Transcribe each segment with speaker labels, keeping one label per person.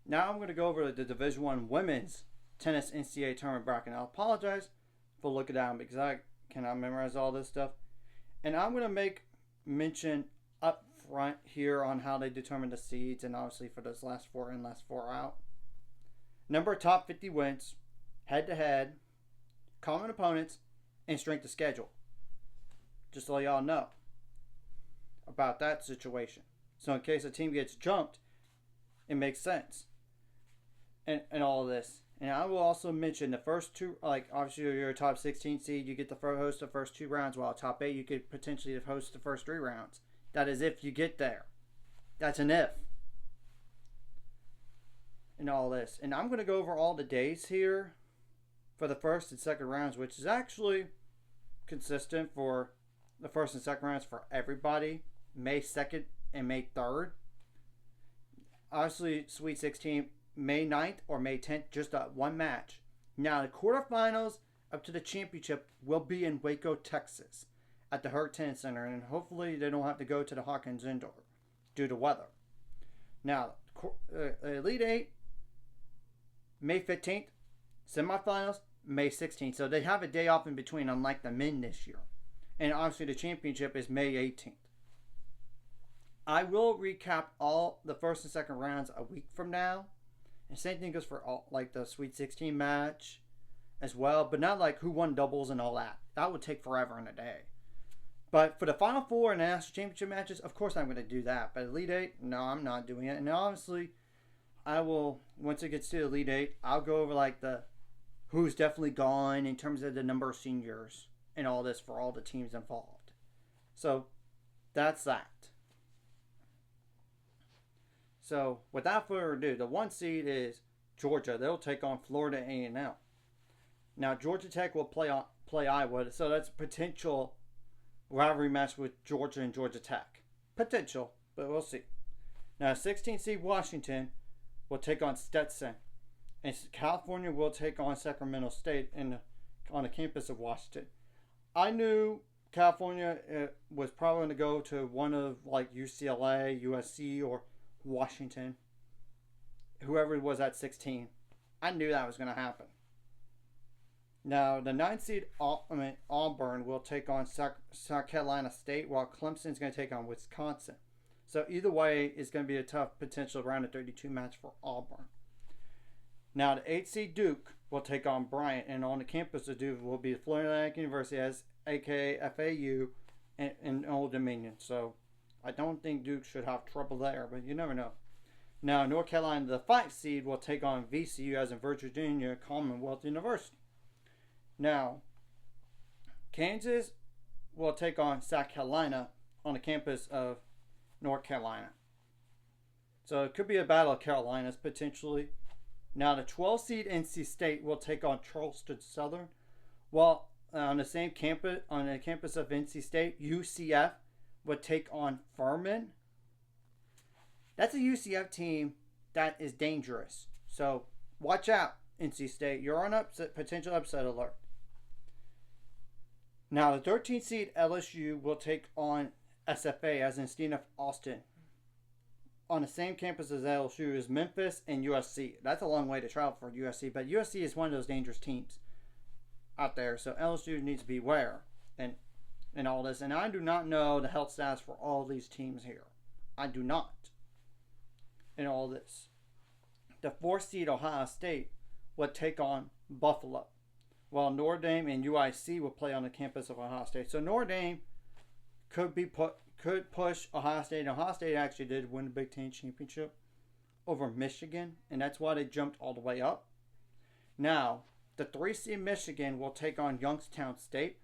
Speaker 1: Now I'm going to go over the Division I women's tennis NCAA tournament bracket. And I'll apologize for looking down because I cannot memorize all this stuff. And I'm going to make mention up front here on how they determine the seeds, and obviously for those last four in, last four out. Number of top 50 wins, head to head, common opponents, and strength of schedule. Just so y'all know about that situation. So in case a team gets jumped, it makes sense. And all of this. And I will also mention the first two, like obviously you're a top 16 seed, you get to host the first two rounds, while top 8 you could potentially host the first three rounds. That is if you get there. That's an if. And all this. And I'm going to go over all the days here for the first and second rounds, which is actually consistent for the first and second rounds for everybody. May 2nd and May 3rd. Obviously, Sweet 16, May 9th or May 10th, just one match. Now, the quarterfinals up to the championship will be in Waco, Texas, at the Hurt Tennis Center, and hopefully they don't have to go to the Hawkins Indoor due to weather. Now, Elite 8, May 15th, semifinals, May 16th. So they have a day off in between, unlike the men this year. And obviously the championship is May 18th. I will recap all the first and second rounds a week from now. And same thing goes for all, like the Sweet 16 match as well, but not like who won doubles and all that. That would take forever in a day. But for the Final Four and the National Championship matches, of course I'm going to do that. But Elite 8, no, I'm not doing it. And obviously, I will, once it gets to Elite 8, I'll go over like the who's definitely gone in terms of the number of seniors and all this for all the teams involved. So, that's that. So, without further ado, the one seed is Georgia. They'll take on Florida A&M. Now, Georgia Tech will play Iowa, so that's a potential rivalry match with Georgia and Georgia Tech. Potential, but we'll see. Now, 16 seed Washington will take on Stetson. And California will take on Sacramento State on the campus of Washington. I knew California was probably going to go to one of like UCLA, USC, or Washington, whoever was at 16. I knew that was going to happen. Now, the 9th seed Auburn will take on South Carolina State, while Clemson's going to take on Wisconsin. So either way, it's going to be a tough potential round of 32 match for Auburn. Now, the 8th seed Duke will take on Bryant, and on the campus of Duke will be Florida Atlantic University, aka FAU, and Old Dominion. So I don't think Duke should have trouble there, but you never know. Now, North Carolina, the 5th seed, will take on VCU, as in Virginia Commonwealth University. Now, Kansas will take on South Carolina on the campus of North Carolina. So it could be a battle of Carolinas, potentially. Now, the 12th seed NC State will take on Charleston Southern. While on the same campus, on the campus of NC State, UCF would take on Furman. That's a UCF team that is dangerous. So watch out, NC State. You're on potential upset alert. Now, the 13th seed LSU will take on SFA, as in Stephen F. Austin. On the same campus as LSU is Memphis and USC. That's a long way to travel for USC, but USC is one of those dangerous teams out there. So LSU needs to beware and all this. And I do not know the health status for all these teams here. I do not. In all this. The 4th seed Ohio State will take on Buffalo, while Notre Dame and UIC will play on the campus of Ohio State. So Notre Dame could push Ohio State. And Ohio State actually did win the Big Ten championship over Michigan, and that's why they jumped all the way up. Now, the 3 seed Michigan will take on Youngstown State.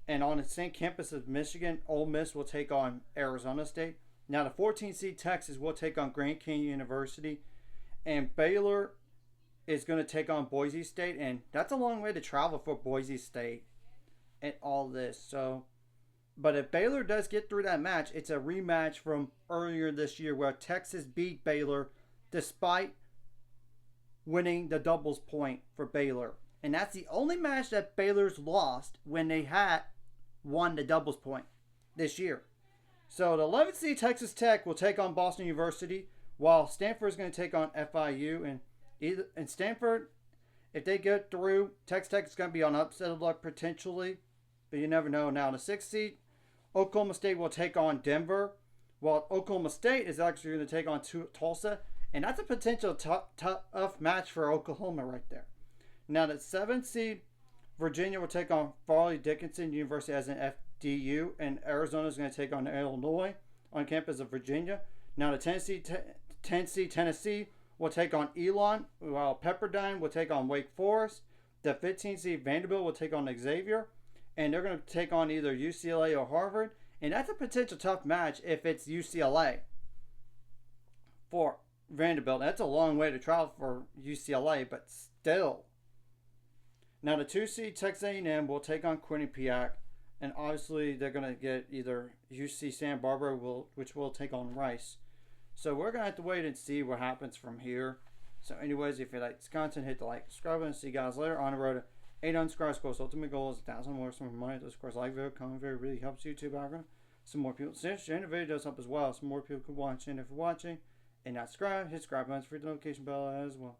Speaker 1: And on the same campus as Michigan, Ole Miss will take on Arizona State. Now, the 14 seed Texas will take on Grand Canyon University. And Baylor is going to take on Boise State. And that's a long way to travel for Boise State and all this. So, but if Baylor does get through that match, it's a rematch from earlier this year where Texas beat Baylor despite winning the doubles point for Baylor. And that's the only match that Baylor's lost when they had won the doubles point this year. So the 11th seed Texas Tech will take on Boston University, while Stanford is going to take on FIU. And Stanford, if they get through, Texas Tech is going to be on upset of luck potentially, but you never know. Now, the 6th seed, Oklahoma State will take on Denver, while Oklahoma State is actually going to take on Tulsa, and that's a potential tough match for Oklahoma right there. Now, the 7th seed, Virginia will take on Farley Dickinson University as an FDU, and Arizona is going to take on Illinois on campus of Virginia. Now, the 10 seed Tennessee will take on Elon, while Pepperdine will take on Wake Forest. The 15 seed Vanderbilt will take on Xavier, and they're going to take on either UCLA or Harvard. And that's a potential tough match if it's UCLA for Vanderbilt. That's a long way to travel for UCLA, but still. Now, the 2 seed Texas A&M will take on Quinnipiac, and obviously they're going to get either UC Santa Barbara, which will take on Rice. So we're going to have to wait and see what happens from here. So anyways, if you like this content, hit the like, subscribe, and see you guys later. On the road to 800 subscribers. Of course, ultimate goal is 1,000 more. Some money. Of course, like video, comment video really helps YouTube algorithm. Some more people. Since the video does help as well, some more people can watch. And if you're watching and not subscribe, hit subscribe button for the notification bell as well.